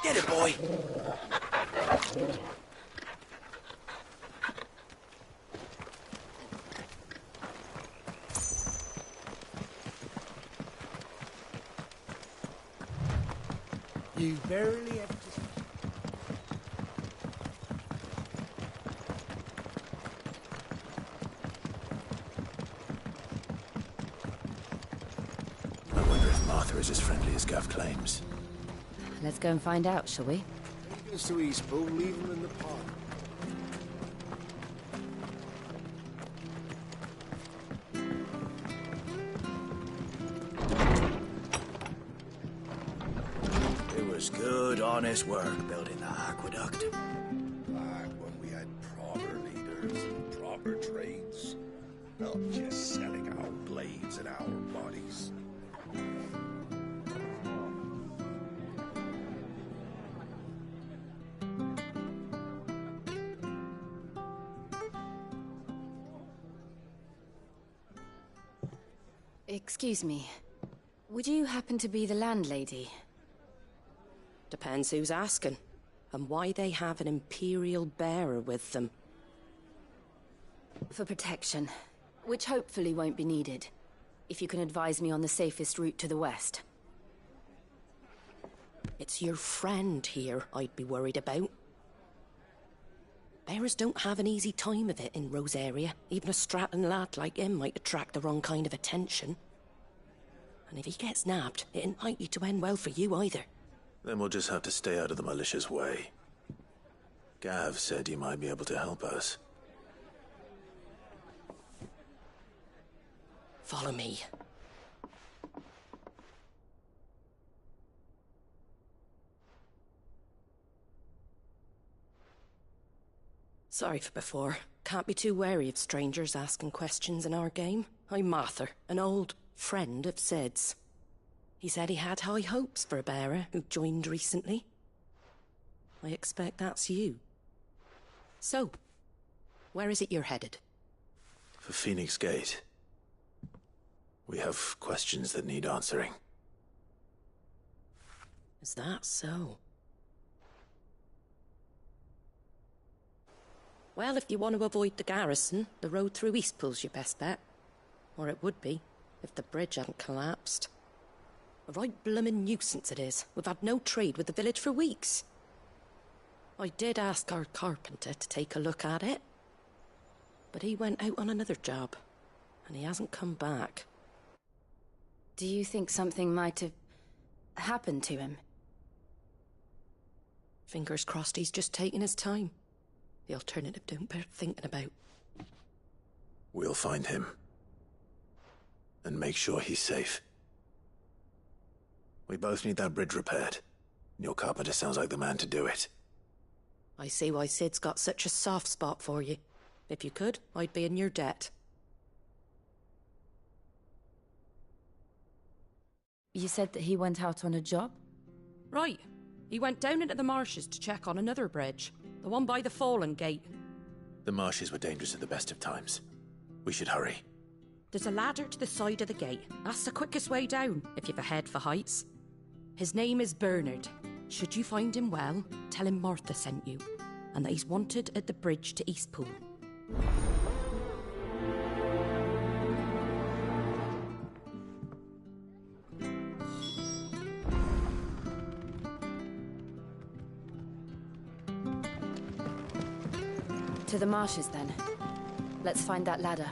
Get it, boy! You barely have to... I wonder if Martha is as friendly as Gav claims. Let's go and find out, shall we? He goes to Eastpool, leave him in the park. It was good, honest work building the aqueduct. Back when we had proper leaders and proper trades. Not just selling our blades and our bodies. Excuse me. Would you happen to be the landlady? Depends who's asking, and why they have an Imperial bearer with them. For protection, which hopefully won't be needed. If you can advise me on the safest route to the west. It's your friend here I'd be worried about. Bearers don't have an easy time of it in Rose area. Even a Stratton lad like him might attract the wrong kind of attention. And if he gets nabbed, it ain't likely to end well for you either. Then we'll just have to stay out of the malicious way. Gav said you might be able to help us. Follow me. Sorry for before. Can't be too wary of strangers asking questions in our game. I'm Martha, an old friend of Sid's. He said he had high hopes for a bearer who joined recently. I expect that's you. So, where is it you're headed? For Phoenix Gate. We have questions that need answering. Is that so? Well, if you want to avoid the garrison, the road through Eastpool's your best bet. Or it would be, if the bridge hadn't collapsed. A right bloomin' nuisance it is. We've had no trade with the village for weeks. I did ask our carpenter to take a look at it. But he went out on another job, and he hasn't come back. Do you think something might have happened to him? Fingers crossed he's just taking his time. The alternative don't bear thinking about. We'll find him. And make sure he's safe. We both need that bridge repaired. Your carpenter sounds like the man to do it. I see why Sid's got such a soft spot for you. If you could, I'd be in your debt. You said that he went out on a job? Right. He went down into the marshes to check on another bridge. The one by the Fallen Gate. The marshes were dangerous at the best of times. We should hurry. There's a ladder to the side of the gate. That's the quickest way down, if you've a head for heights. His name is Bernard. Should you find him well, tell him Martha sent you, and that he's wanted at the bridge to Eastpool. To the marshes, then. Let's find that ladder.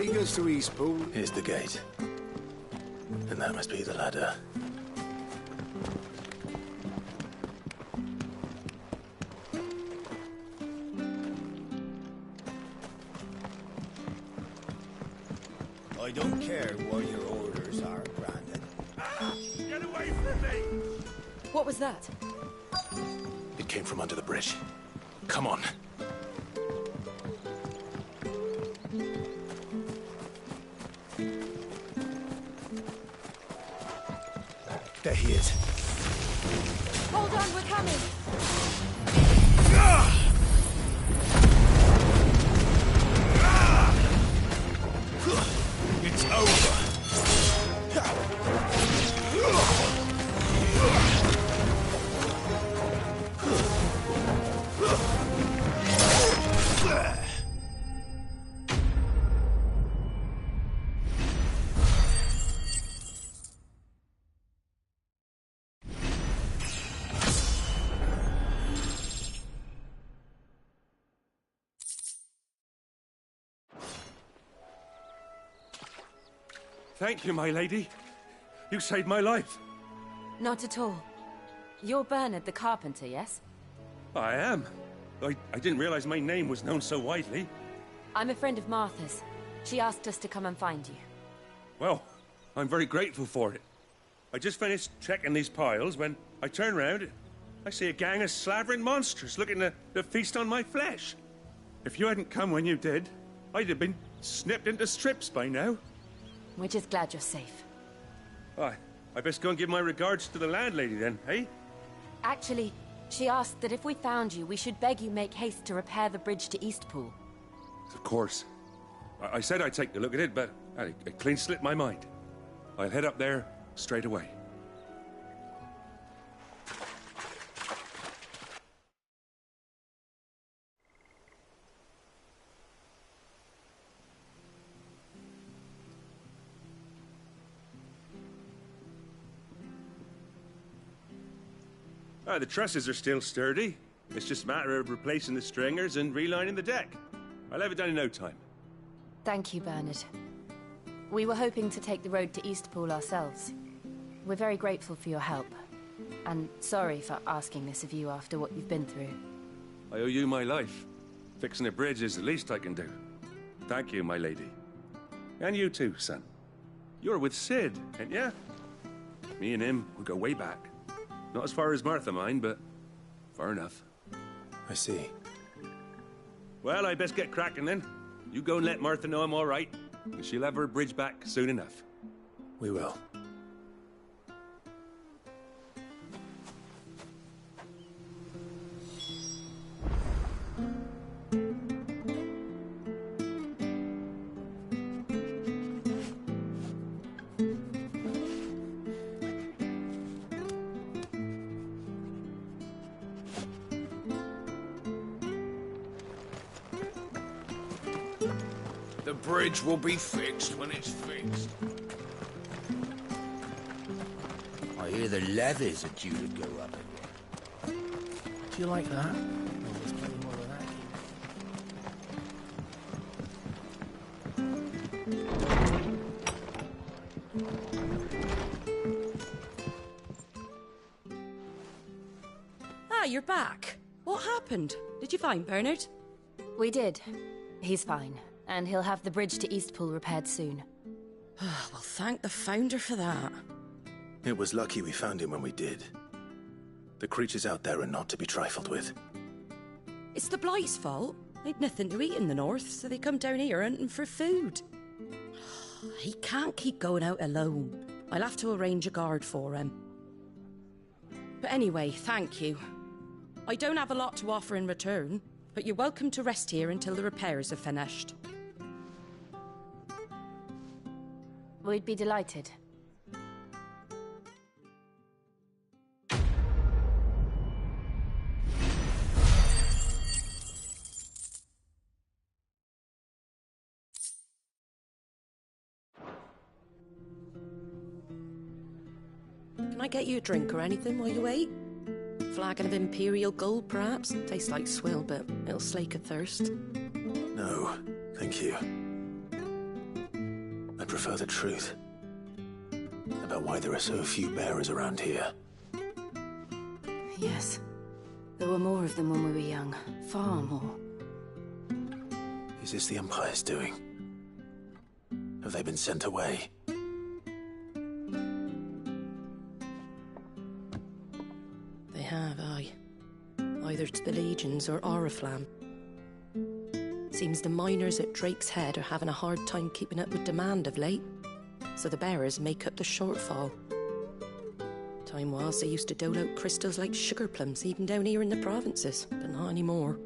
He goes to Eastpool. Here's the gate. And that must be the ladder. I don't care what your orders are, Brandon. Ah! Get away from me! What was that? It came from under the bridge. Come on. There he is. Hold on, we're coming! It's over. Thank you, my lady. You saved my life. Not at all. You're Bernard the carpenter, yes? I am. I didn't realize my name was known so widely. I'm a friend of Martha's. She asked us to come and find you. Well, I'm very grateful for it. I just finished checking these piles when I turn round. I see a gang of slavering monsters looking to feast on my flesh. If you hadn't come when you did, I'd have been snipped into strips by now. We're just glad you're safe. I best go and give my regards to the landlady then, eh? Actually, she asked that if we found you, we should beg you make haste to repair the bridge to Eastpool. Of course. I said I'd take a look at it, but it clean slipped my mind. I'll head up there straight away. The trusses are still sturdy. It's just a matter of replacing the stringers and relining the deck. I'll have it done in no time. Thank you, Bernard. We were hoping to take the road to Eastpool ourselves. We're very grateful for your help. And sorry for asking this of you after what you've been through. I owe you my life. Fixing a bridge is the least I can do. Thank you, my lady. And you too, son. You're with Sid, ain't ya? Me and him, we go way back. Not as far as Martha, mind, but far enough. I see. Well, I best get cracking then. You go and let Martha know I'm all right, and she'll have her bridge back soon enough. We will. The bridge will be fixed when it's fixed. I hear the levees are due to go up again. Do you like that? Oh, there's plenty more of that Ah, you're back. What happened? Did you find Bernard? We did. He's fine, and he'll have the bridge to Eastpool repaired soon. Well, thank the Founder for that. It was lucky we found him when we did. The creatures out there are not to be trifled with. It's the Blight's fault. They'd nothing to eat in the north, so they come down here hunting for food. He can't keep going out alone. I'll have to arrange a guard for him. But anyway, thank you. I don't have a lot to offer in return, but you're welcome to rest here until the repairs are finished. We'd be delighted. Can I get you a drink or anything while you wait? Flagon of Imperial Gold, perhaps? Tastes like swill, but it'll slake a thirst. No, thank you. I prefer the truth. About why there are so few bearers around here. Yes. There were more of them when we were young. Far more. Is this the Empire's doing? Have they been sent away? They have, aye. Either to the Legions or Oriflamme. Seems the miners at Drake's Head are having a hard time keeping up with demand of late, so the bearers make up the shortfall. Time was they used to dole out crystals like sugar plums even down here in the provinces, but not anymore.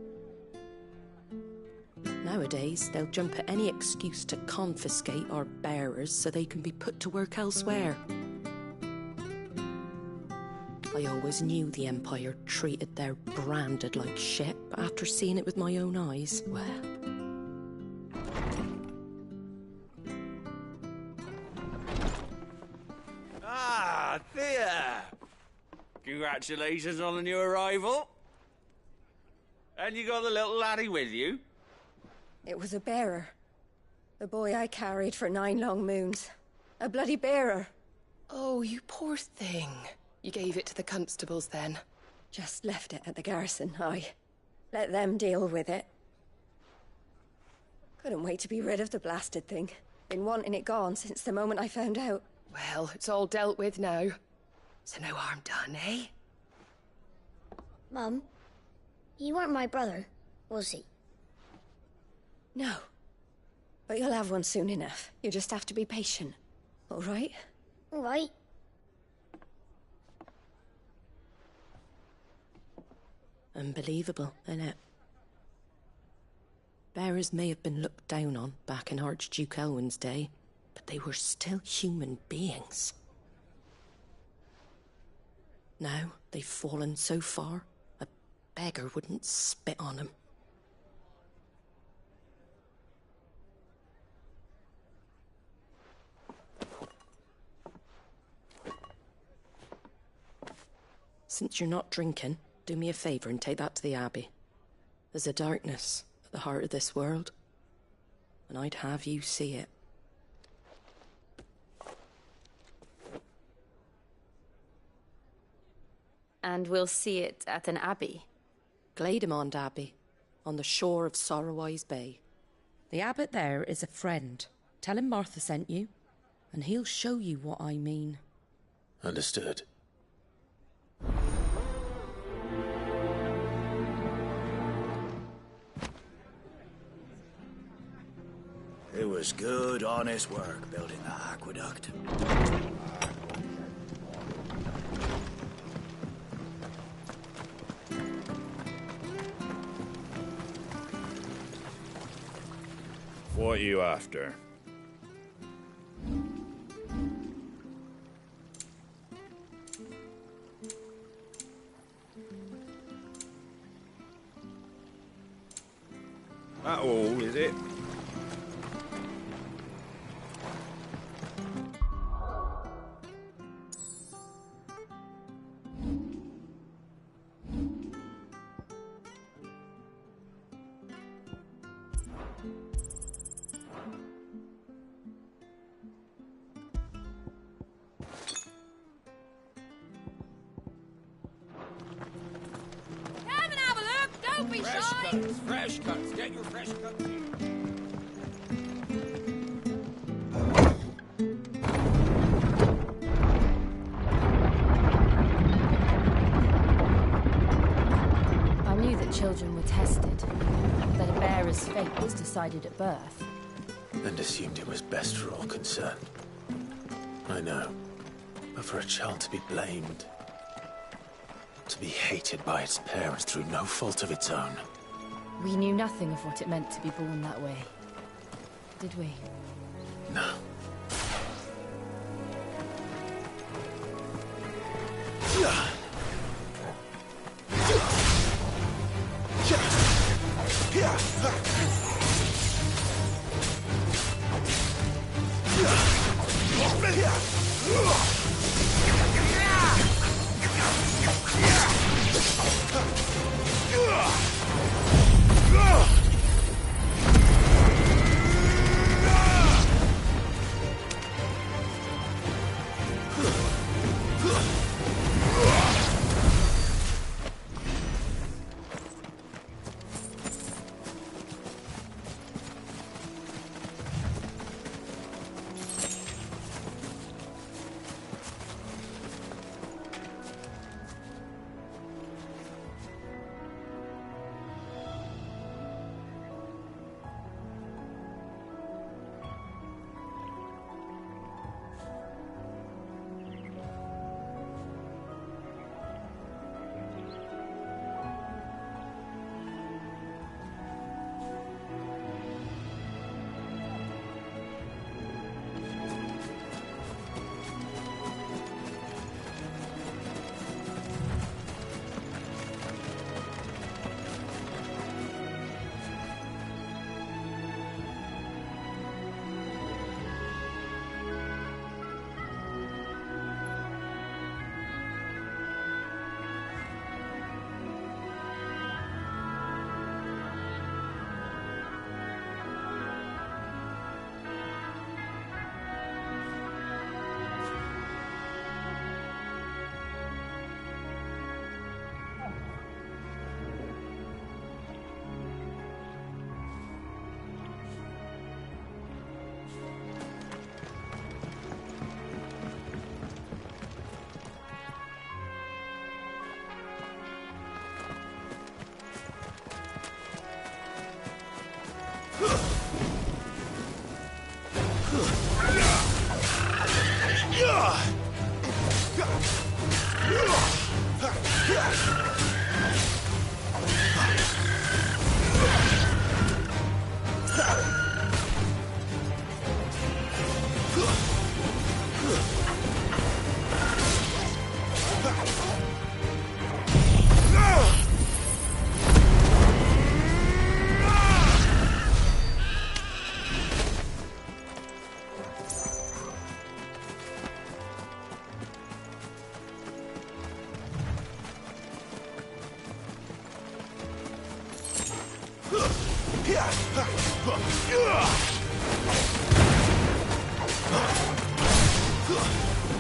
Nowadays, they'll jump at any excuse to confiscate our bearers so they can be put to work elsewhere. I always knew the Empire treated their branded like shit, but after seeing it with my own eyes, well... Ah, Thea! Congratulations on the new arrival. And you got the little laddie with you? It was a bearer. The boy I carried for 9 long moons. A bloody bearer. Oh, you poor thing. You gave it to the constables then? Just left it at the garrison, aye. Let them deal with it. Couldn't wait to be rid of the blasted thing. Been wanting it gone since the moment I found out. Well, it's all dealt with now. So no harm done, eh? Mum, he weren't my brother, was he? No. But you'll have one soon enough. You just have to be patient. All right? All right. Unbelievable, innit? Bearers may have been looked down on back in Archduke Elwin's day, but they were still human beings. Now they've fallen so far, a beggar wouldn't spit on them. Since you're not drinking, do me a favour and take that to the Abbey. There's a darkness at the heart of this world, and I'd have you see it. And we'll see it at an abbey? Glademond Abbey, on the shore of Sorrowwise Bay. The abbot there is a friend. Tell him Martha sent you, and he'll show you what I mean. Understood. It was good, honest work building that aqueduct. What are you after? That all, is it? Come and have a look! Don't be shy! Fresh cuts, get your fresh cuts here. I knew that children were tested, that a bearer's fate was decided at birth. And assumed it was best for all concerned. I know. But for a child to be blamed, to be hated by its parents through no fault of its own. We knew nothing of what it meant to be born that way, did we? No.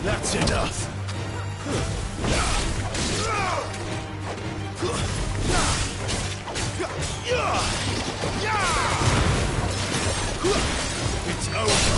That's enough. It's over.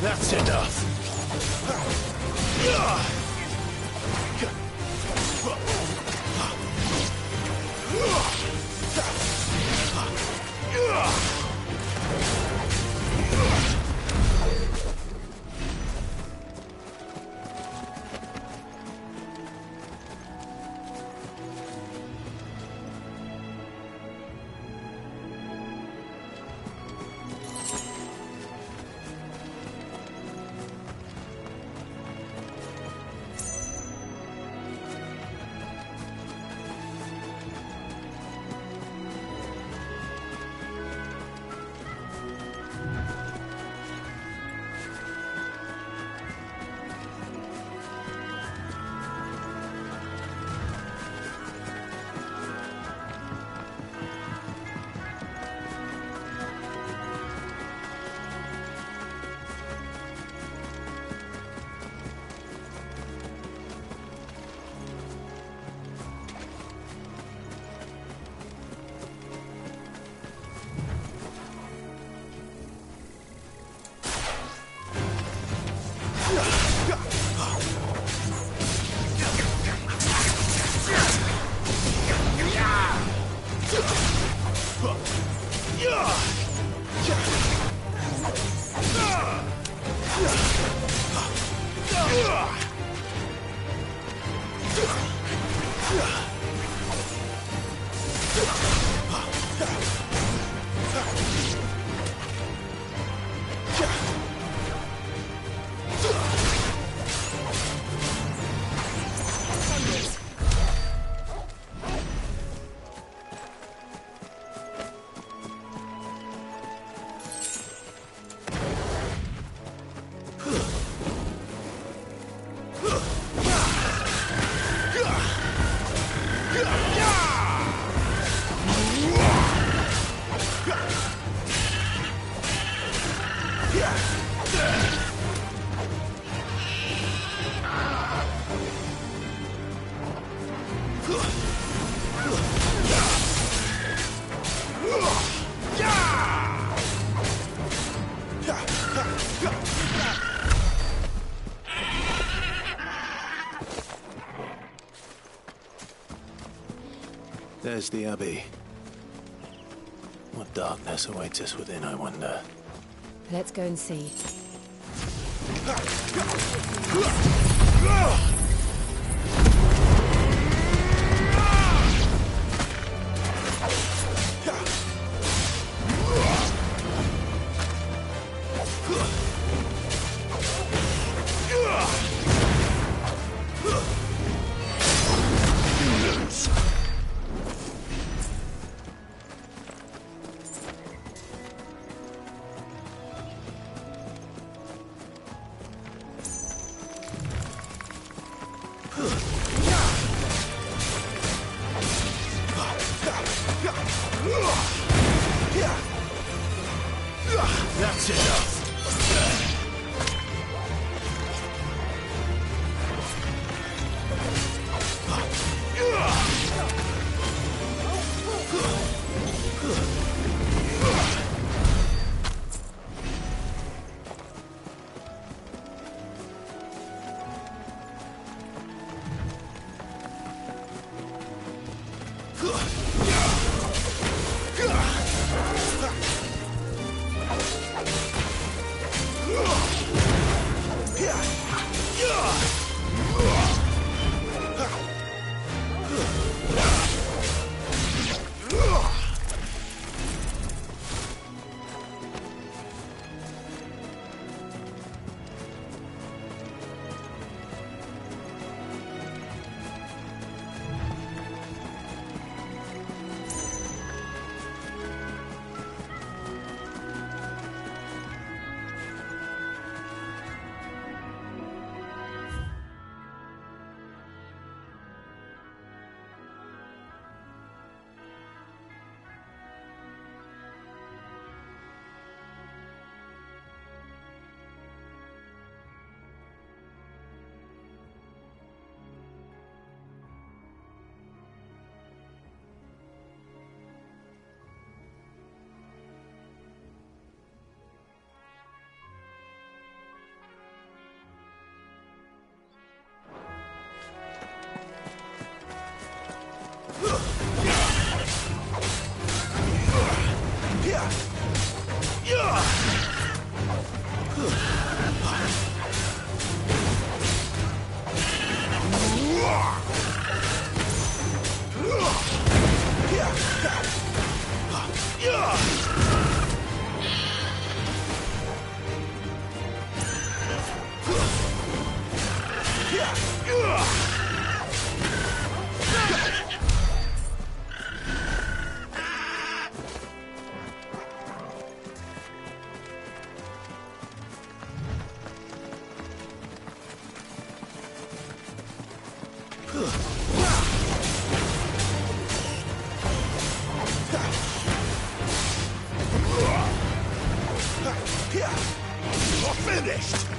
That's enough. There's the Abbey. What darkness awaits us within, I wonder? Let's go and see. That's enough. Finished!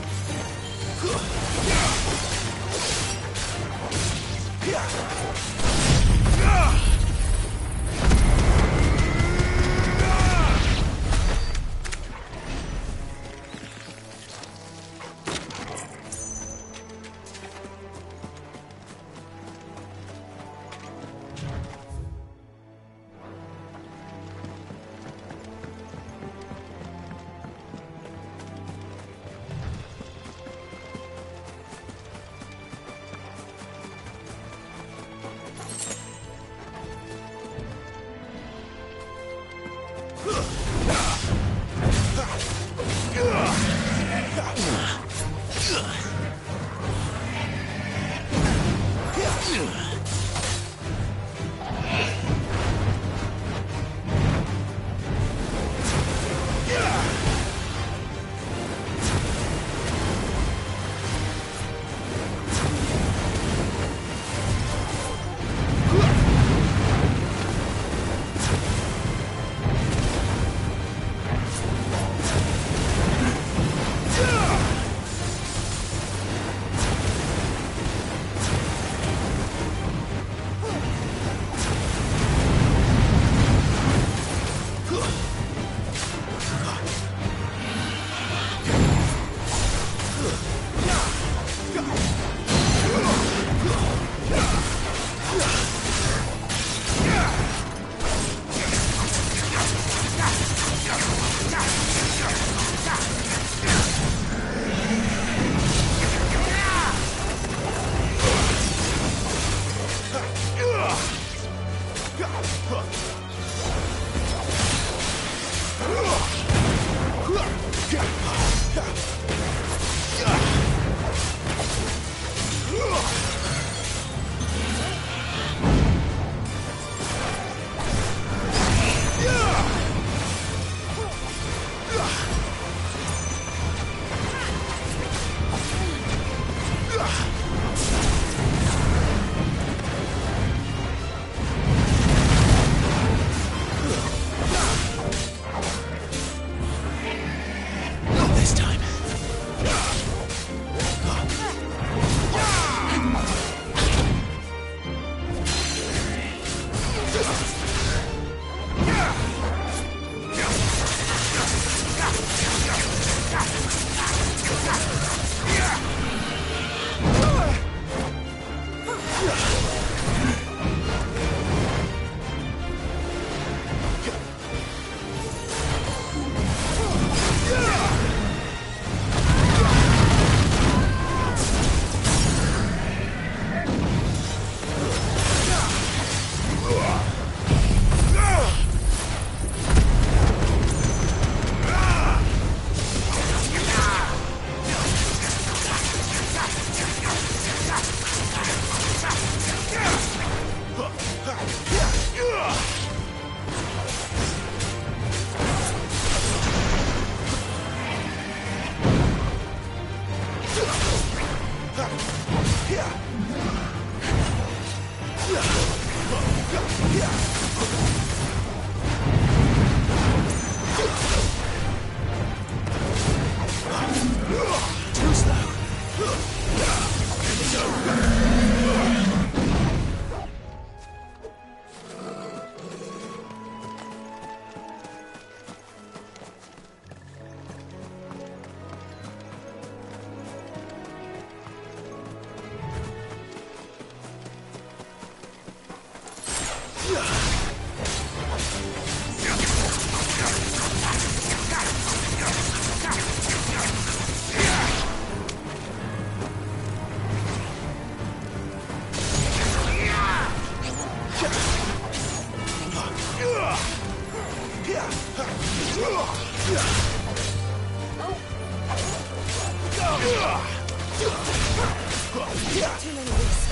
Too many risks.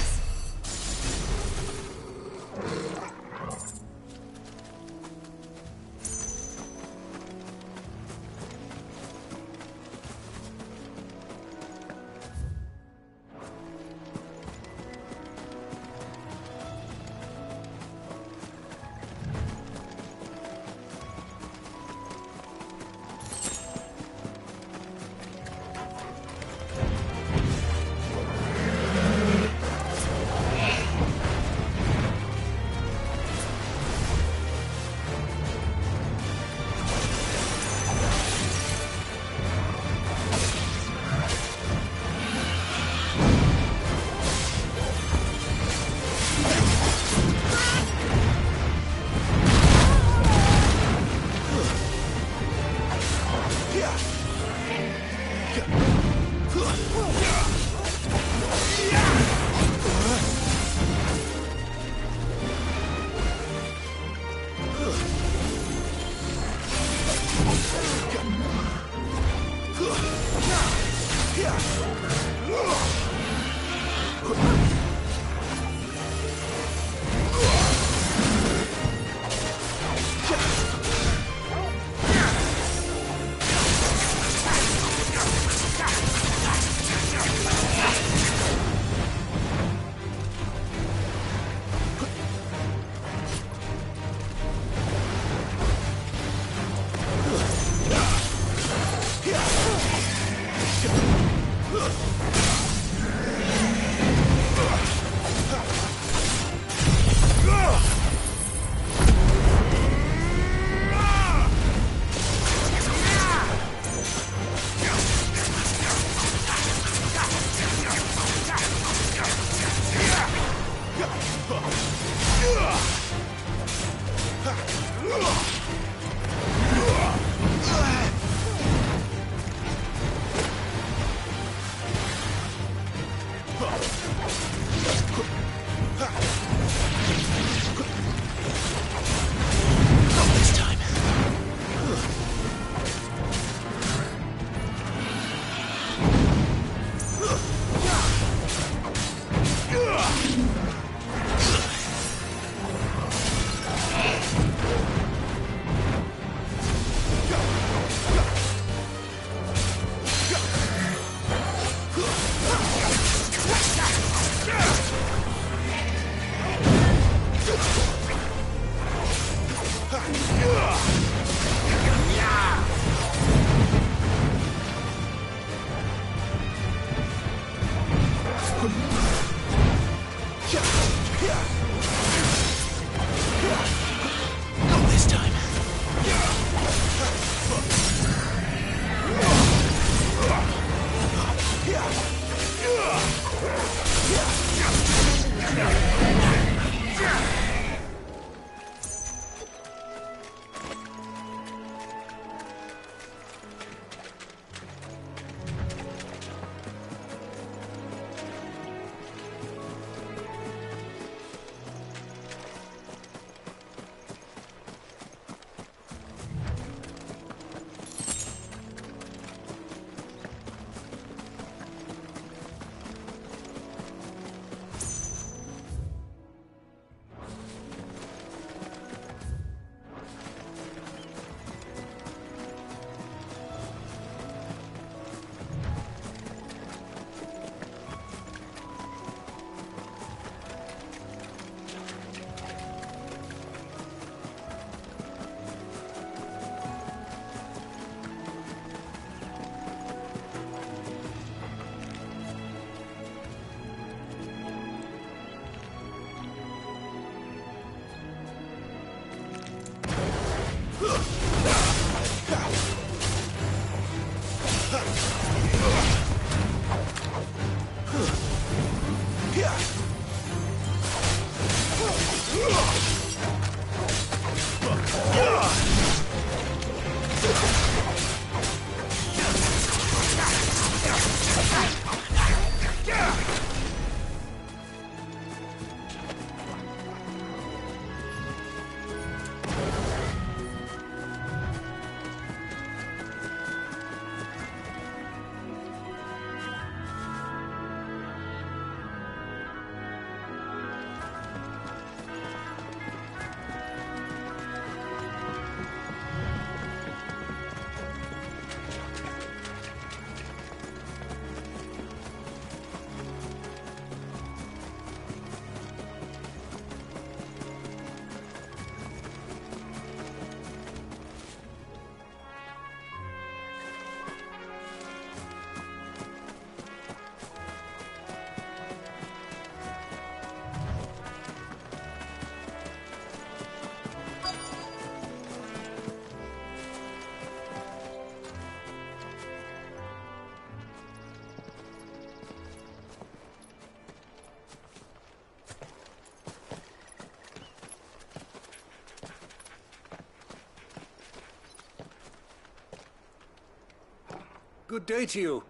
Good day to you.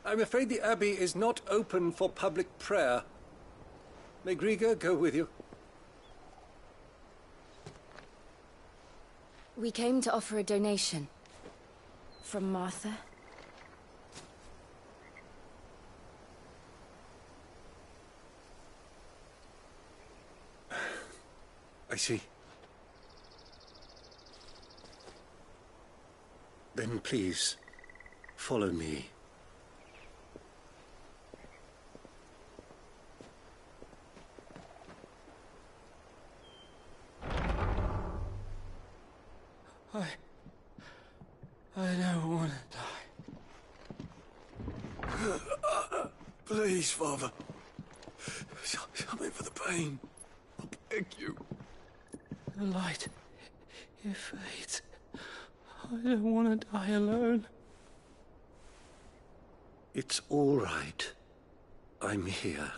I'm afraid the Abbey is not open for public prayer. May Griga go with you? We came to offer a donation. From Martha. I see. Then please, follow me. I don't want to die. Please, Father. Show me for the pain. I beg you. The light, it fades. I don't want to die alone. It's all right. I'm here.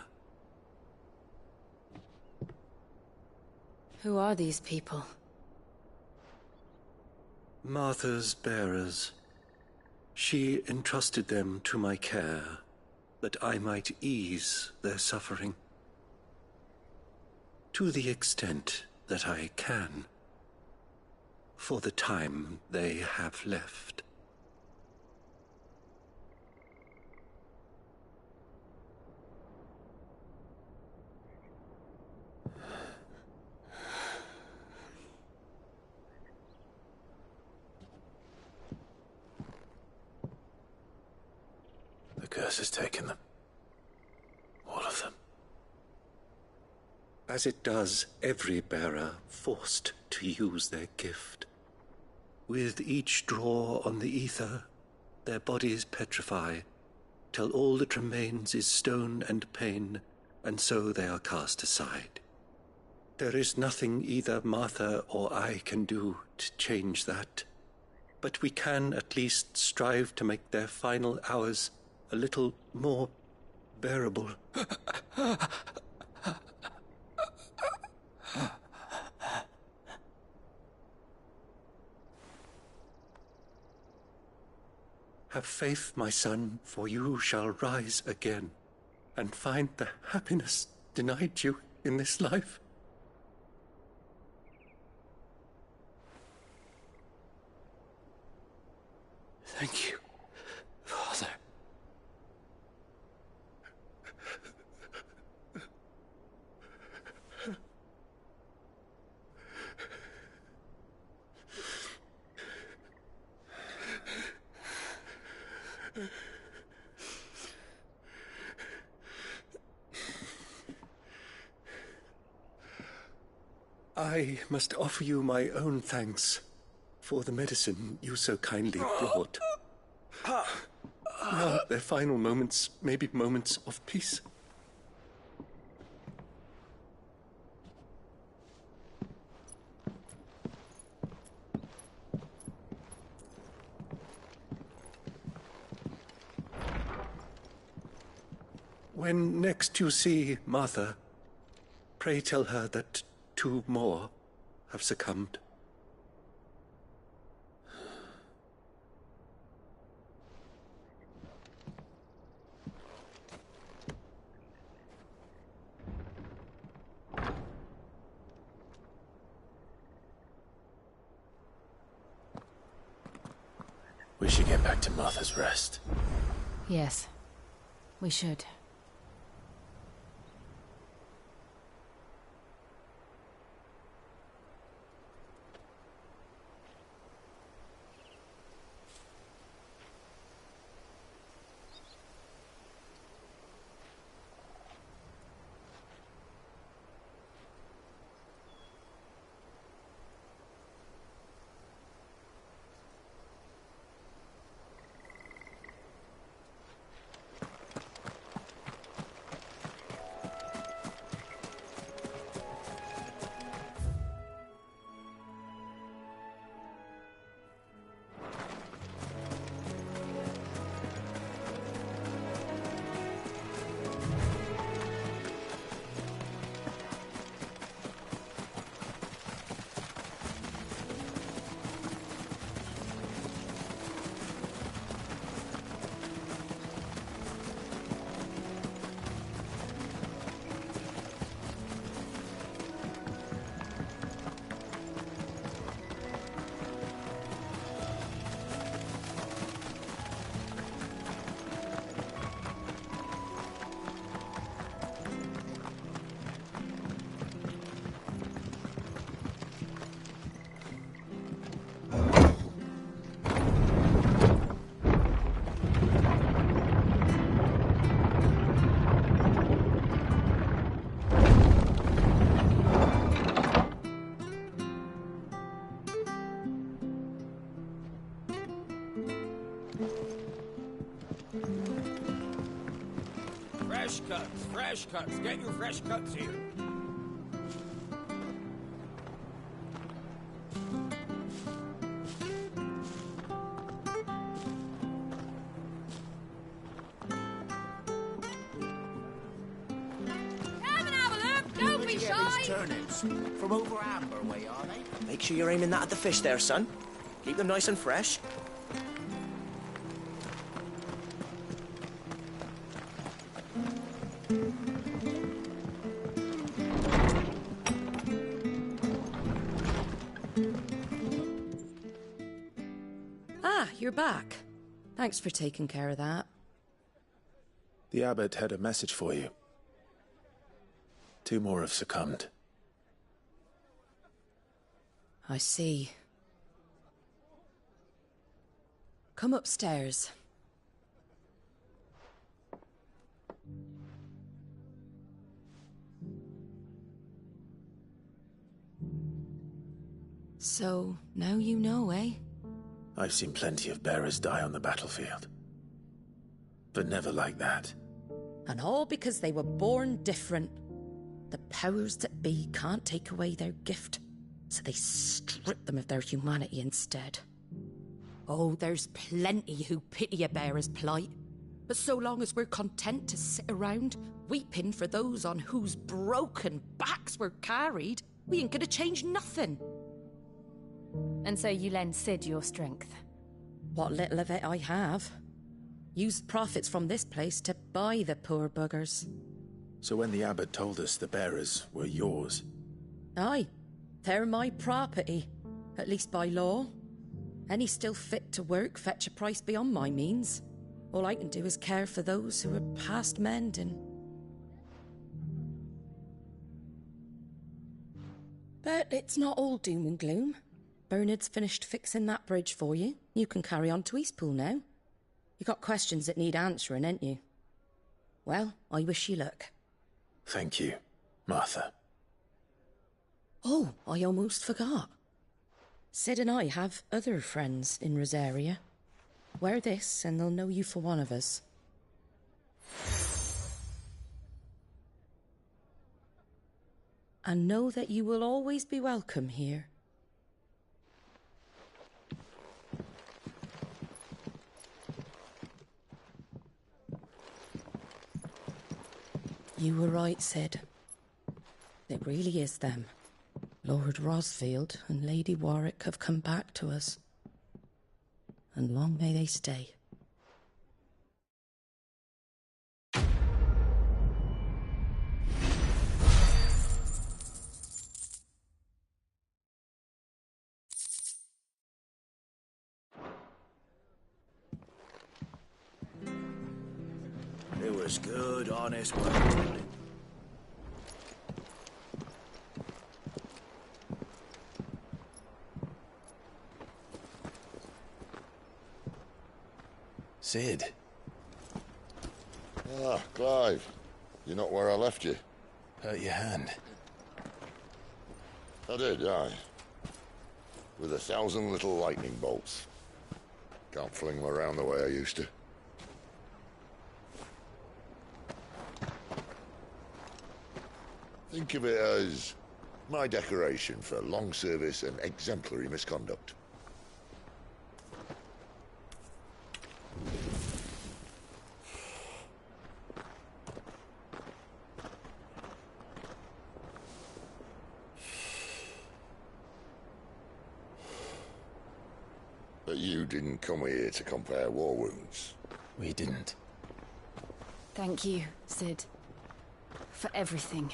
Who are these people? Martha's bearers. She entrusted them to my care, that I might ease their suffering. To the extent that I can, for the time they have left. The curse has taken them. All of them. As it does every bearer forced to use their gift. With each draw on the ether, their bodies petrify, till all that remains is stone and pain, and so they are cast aside. There is nothing either Martha or I can do to change that, but we can at least strive to make their final hours a little more bearable. Have faith, my son, for you shall rise again, and find the happiness denied you in this life. Thank you, Father. I must offer you my own thanks for the medicine you so kindly brought. Now their final moments may be moments of peace. When next you see Martha, pray tell her that 2 more have succumbed. We should get back to Martha's Rest. Yes, we should. Fresh cuts, fresh cuts. Get your fresh cuts here. Don't be shy! Turnips. From over Amber way, are they? Make sure you're aiming that at the fish there, son. Keep them nice and fresh. Ah, you're back. Thanks for taking care of that. The abbot had a message for you. 2 more have succumbed. I see. Come upstairs. So, now you know, eh? I've seen plenty of bearers die on the battlefield. But never like that. And all because they were born different. The powers that be can't take away their gift, so they strip them of their humanity instead. Oh, there's plenty who pity a bearer's plight. But so long as we're content to sit around, weeping for those on whose broken backs we're carried, we ain't gonna change nothing. And so you lend Sid your strength? What little of it I have. Used profits from this place to buy the poor buggers. So when the abbot told us the bearers were yours... Aye, they're my property, at least by law. Any still fit to work fetch a price beyond my means. All I can do is care for those who are past mending. But it's not all doom and gloom. Bernard's finished fixing that bridge for you. You can carry on to Eastpool now. You got questions that need answering, ain't you? Well, I wish you luck. Thank you, Martha. Oh, I almost forgot. Sid and I have other friends in Rosaria. Wear this and they'll know you for one of us. And know that you will always be welcome here. You were right, Sid. It really is them. Lord Rosfield and Lady Warwick have come back to us. And long may they stay. It was good, honest work. Sid. Ah, Clive. You're not where I left you. Hurt your hand. I did, aye. With 1,000 little lightning bolts. Can't fling them around the way I used to. Think of it as my decoration for long service and exemplary misconduct. But you didn't come here to compare war wounds. We didn't. Thank you, Sid. For everything.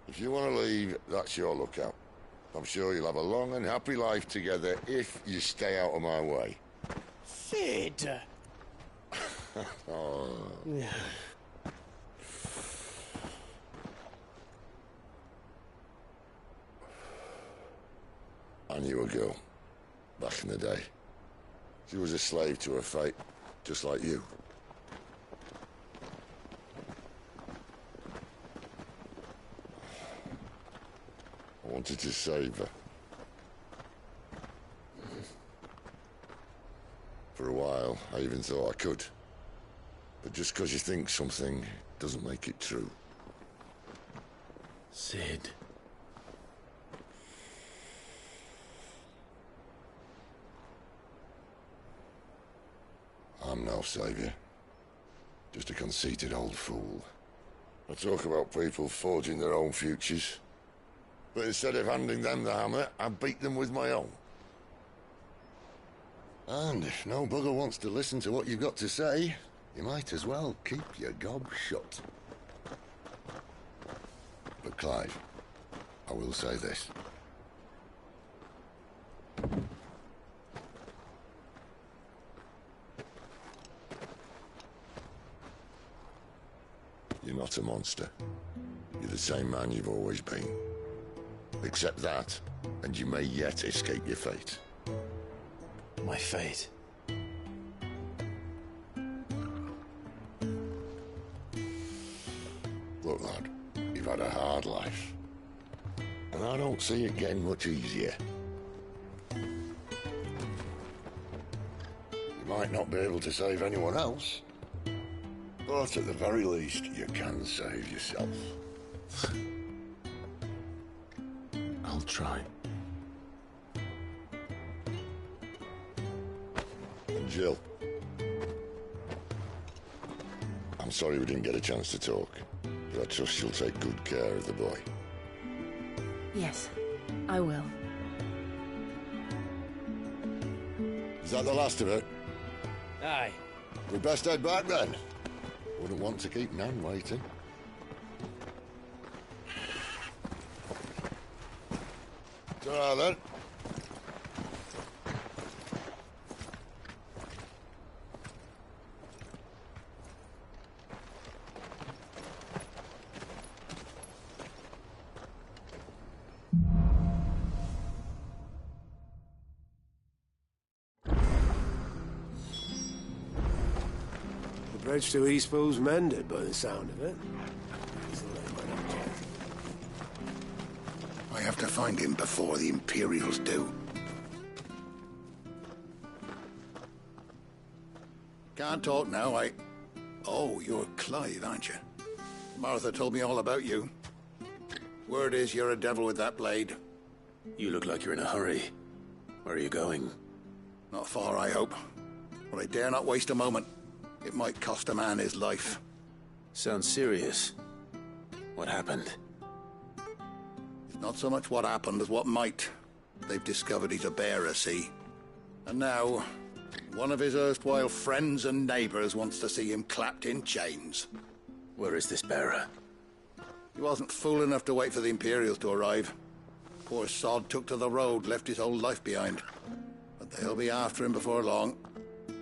If you want to leave, that's your lookout. I'm sure you'll have a long and happy life together if you stay out of my way. Sid! Oh. I knew a girl, back in the day. She was a slave to her fate, just like you. I wanted to save her. while, I even thought I could. But just because you think something doesn't make it true. Sid. I'm no saviour. Just a conceited old fool. I talk about people forging their own futures. But instead of handing them the hammer, I beat them with my own. And if no bugger wants to listen to what you've got to say, you might as well keep your gob shut. But Clive, I will say this. You're not a monster. You're the same man you've always been. Accept that, and you may yet escape your fate. My fate? Look, lad, you've had a hard life. And I don't see it getting much easier. You might not be able to save anyone else, but at the very least, you can save yourself. I'll try. And Jill, I'm sorry we didn't get a chance to talk, but I trust she'll take good care of the boy. Yes, I will. Is that the last of it? Aye. We best head back then. Wouldn't want to keep Nan waiting. Ta-ra then. The bridge to Eastpool's mended by the sound of it. I have to find him before the Imperials do. Can't talk now, Oh, you're Clive, aren't you? Martha told me all about you. Word is you're a devil with that blade. You look like you're in a hurry. Where are you going? Not far, I hope. But I dare not waste a moment. It might cost a man his life. Sounds serious. What happened? It's not so much what happened as what might. They've discovered he's a bearer, see? And now, one of his erstwhile friends and neighbors wants to see him clapped in chains. Where is this bearer? He wasn't fool enough to wait for the Imperials to arrive. Poor sod took to the road, left his whole life behind. But they'll be after him before long.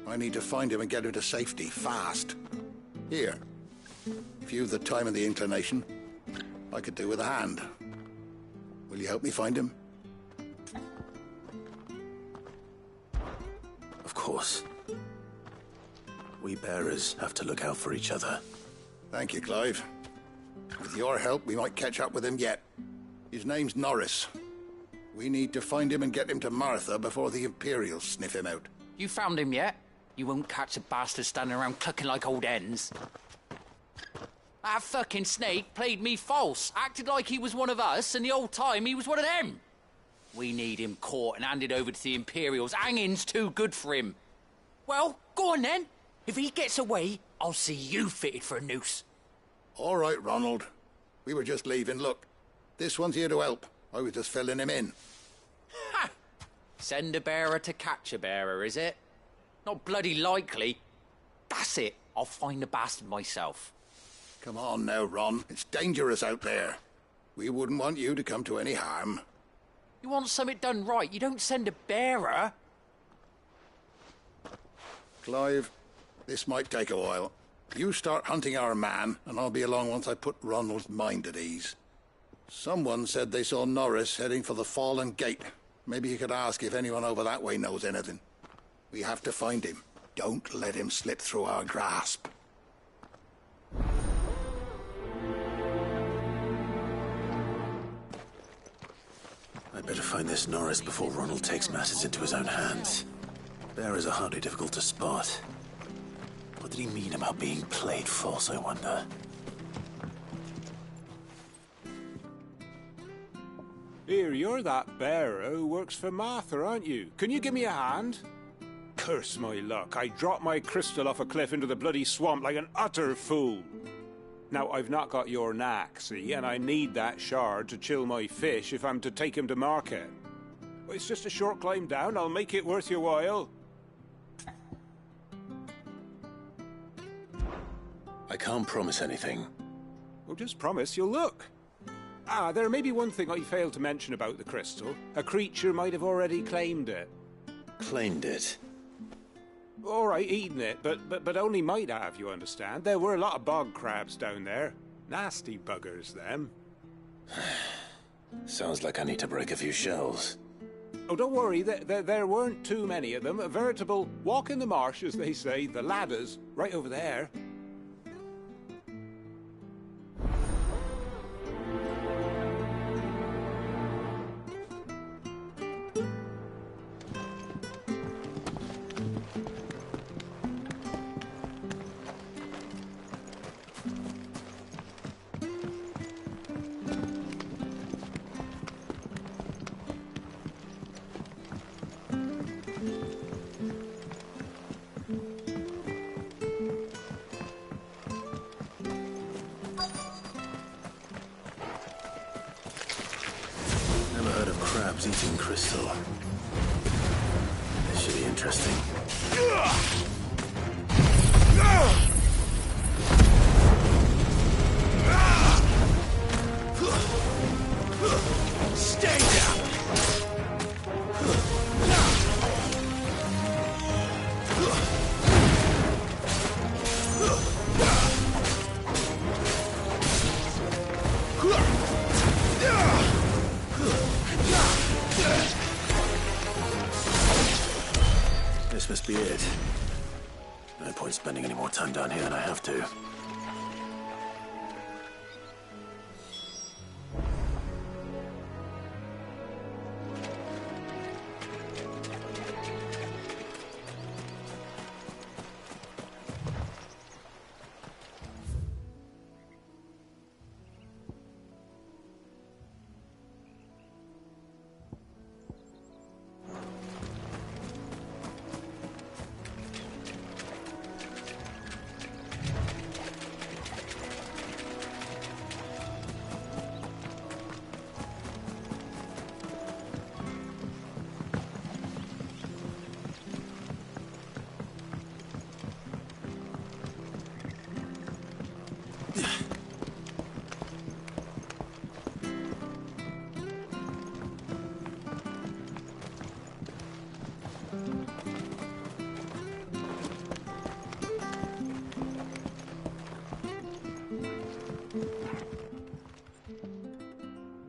I need to find him and get him to safety, fast. Here, if you've the time and the inclination, I could do with a hand. Will you help me find him? Of course. We bearers have to look out for each other. Thank you, Clive. With your help, we might catch up with him yet. His name's Norris. We need to find him and get him to Martha before the Imperials sniff him out. You found him yet? You won't catch a bastard standing around clucking like old hens. That fucking snake played me false, acted like he was one of us, and the whole time he was one of them. We need him caught and handed over to the Imperials. Hanging's too good for him. Well, go on then. If he gets away, I'll see you fitted for a noose. All right, Ronald. We were just leaving. Look, this one's here to help. I was just filling him in. Ha! Send a bearer to catch a bearer, is it? Not bloody likely. That's it. I'll find the bastard myself. Come on now, Ron. It's dangerous out there. We wouldn't want you to come to any harm. You want something done right, you don't send a bearer. Clive, this might take a while. You start hunting our man, and I'll be along once I put Ronald's mind at ease. Someone said they saw Norris heading for the Fallen Gate. Maybe you could ask if anyone over that way knows anything. We have to find him. Don't let him slip through our grasp. I'd better find this Norris before Ronald takes matters into his own hands. Bearers are hardly difficult to spot. What did he mean about being played false, I wonder? Here, you're that bearer who works for Martha, aren't you? Can you give me a hand? Curse my luck, I dropped my crystal off a cliff into the bloody swamp like an utter fool. Now, I've not got your knack, see, and I need that shard to chill my fish if I'm to take him to market. Well, it's just a short climb down, I'll make it worth your while. I can't promise anything. Well, just promise you'll look. Ah, there may be one thing I failed to mention about the crystal. A creature might have already claimed it. Claimed it? All right, eaten it, but only might have, you understand. There were a lot of bog crabs down there. Nasty buggers, them. Sounds like I need to break a few shells. Oh, don't worry, there weren't too many of them. A veritable walk in the marsh, as they say, the ladders, right over there. Crabs eating crystal. This should be interesting. Stay down! This must be it. No point spending any more time down here than I have to.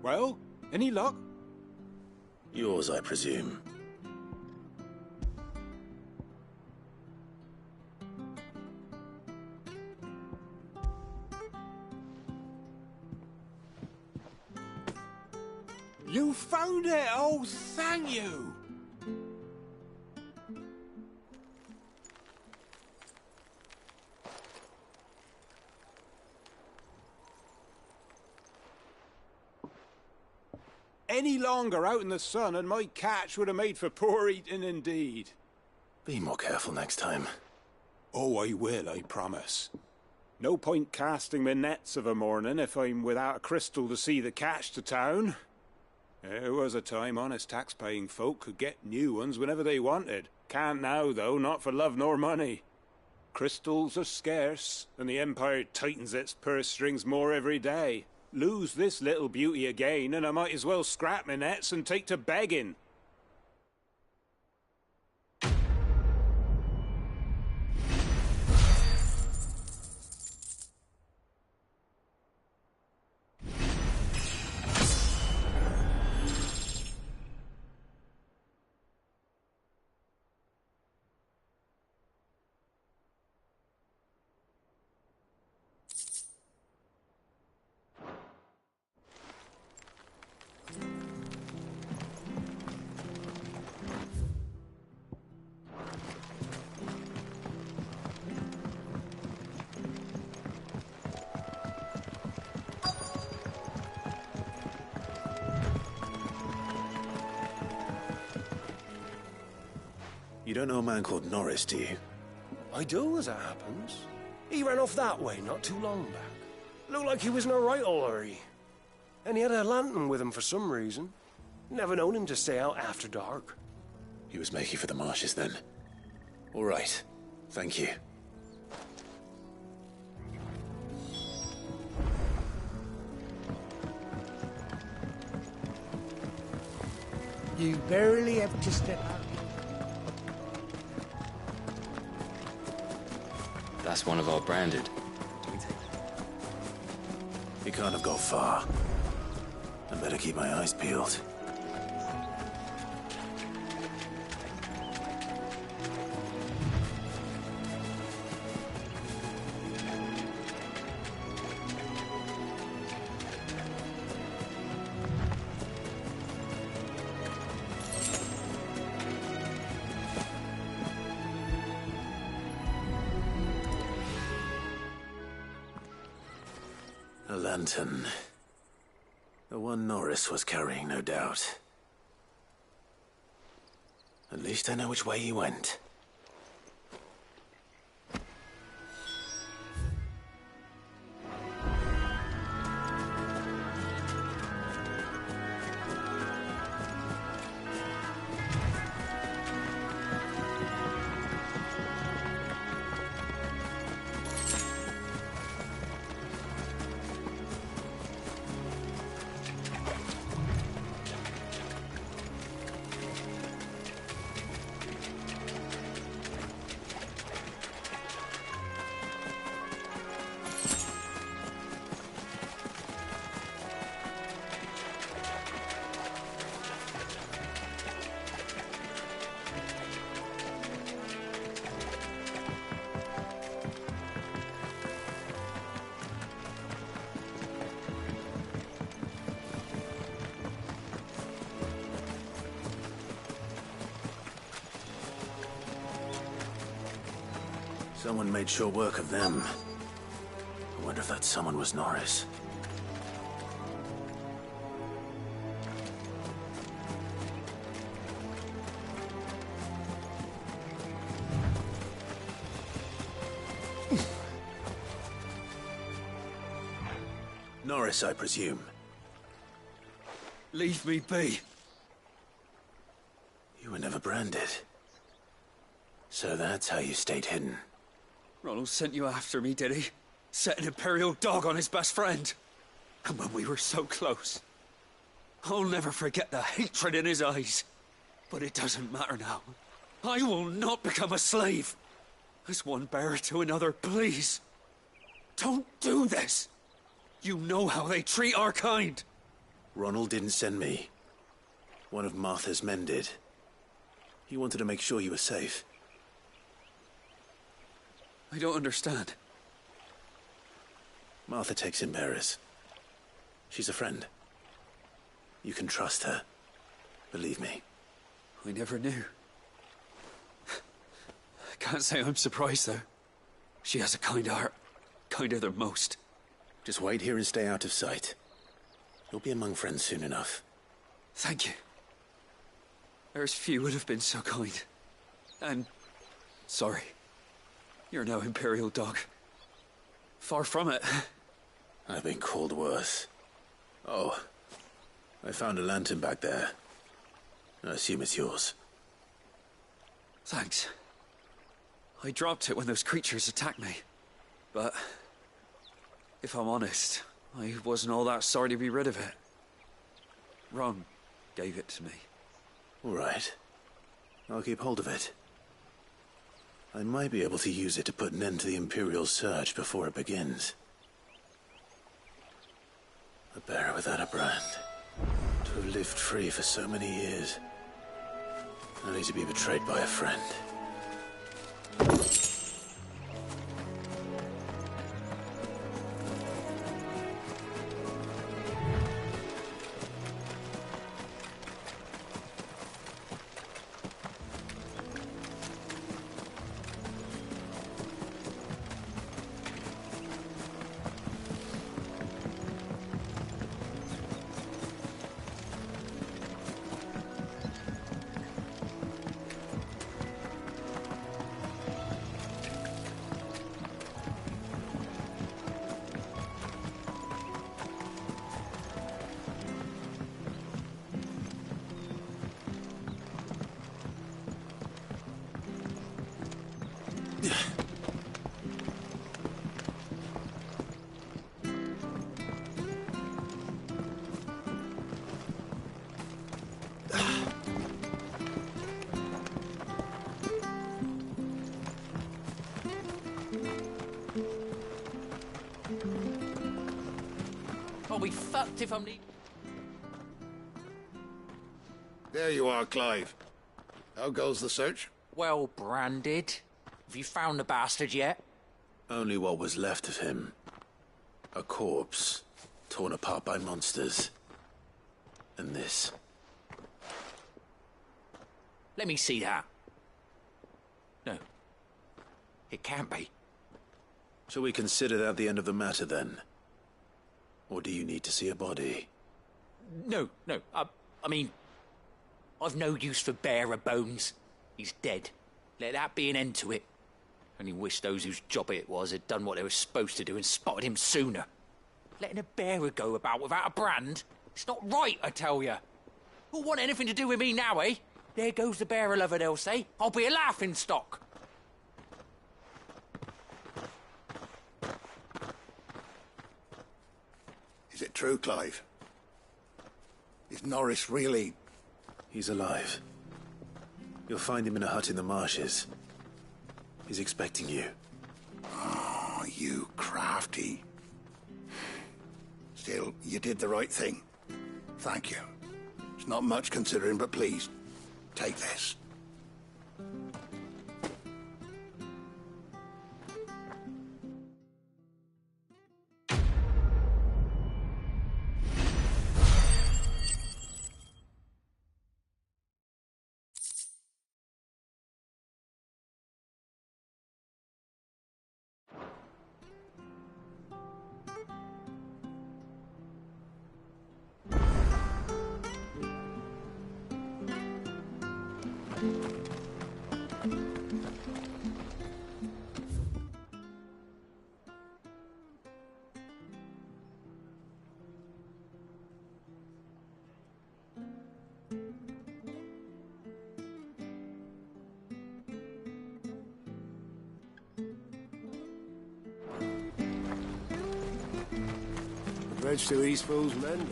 Well, any luck? Yours, I presume. You found it! Oh, thank you! Any longer out in the sun and my catch would have made for poor eating indeed. Be more careful next time. Oh, I will, I promise. No point casting my nets of a morning if I'm without a crystal to see the catch to town. There was a time honest tax-paying folk could get new ones whenever they wanted. Can't now, though, not for love nor money. Crystals are scarce, and the Empire tightens its purse strings more every day. Lose this little beauty again, and I might as well scrap my nets and take to begging. You don't know a man called Norris, do you? I do, as it happens. He ran off that way not too long back. Looked like he was in a right old hurry. And he had a lantern with him for some reason. Never known him to stay out after dark. He was making for the marshes then. All right. Thank you. You barely have to step out. That's one of our branded. He can't have gone far. I better keep my eyes peeled. A lantern. The one Norris was carrying, no doubt. At least I know which way he went. Someone made sure work of them. I wonder if that someone was Norris. Norris, I presume. Leave me be. You were never branded. So that's how you stayed hidden. Ronald sent you after me, did he? Set an Imperial dog on his best friend. And when we were so close. I'll never forget the hatred in his eyes. But it doesn't matter now. I will not become a slave. As one bearer to another, please. Don't do this. You know how they treat our kind. Ronald didn't send me. One of Martha's men did. He wanted to make sure you were safe. I don't understand. Martha takes in bearers. She's a friend. You can trust her. Believe me. I never knew. I can't say I'm surprised, though. She has a kind heart. Kinder than most. Just wait here and stay out of sight. You'll be among friends soon enough. Thank you. There's few would have been so kind. And sorry. You're no Imperial dog. Far from it. I've been called worse. Oh, I found a lantern back there. I assume it's yours. Thanks. I dropped it when those creatures attacked me. But if I'm honest, I wasn't all that sorry to be rid of it. Ron gave it to me. All right. I'll keep hold of it. I might be able to use it to put an end to the Imperial surge before it begins. A bearer without a brand. To have lived free for so many years. Only to be betrayed by a friend. fucked if I'm... There you are, Clive. How goes the search? Well branded. Have you found the bastard yet? Only what was left of him. A corpse, torn apart by monsters. And this. Let me see that. No. It can't be. Shall we consider that the end of the matter, then? Or do you need to see a body? No. I mean... I've no use for bearer bones. He's dead. Let that be an end to it. Only wish those whose job it was had done what they were supposed to do and spotted him sooner. Letting a bearer go about without a brand? It's not right, I tell you. Who'll want anything to do with me now, eh? There goes the bearer lover, they'll say. I'll be a laughing stock. Is it true, Clive? Is Norris really... He's alive. You'll find him in a hut in the marshes. He's expecting you. Oh, you crafty. Still, you did the right thing. Thank you. It's not much considering, but please, take this. Bridge to East Pool's men.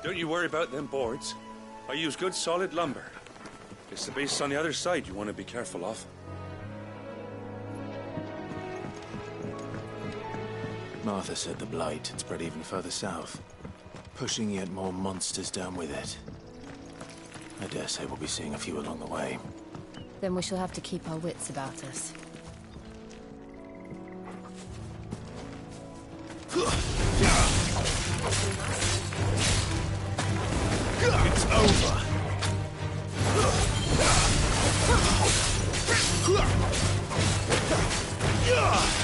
Don't you worry about them boards. I use good solid lumber. It's the base on the other side you want to be careful of. Martha said the blight had spread even further south, pushing yet more monsters down with it. I dare say we'll be seeing a few along the way. Then we shall have to keep our wits about us. It's over! Yeah!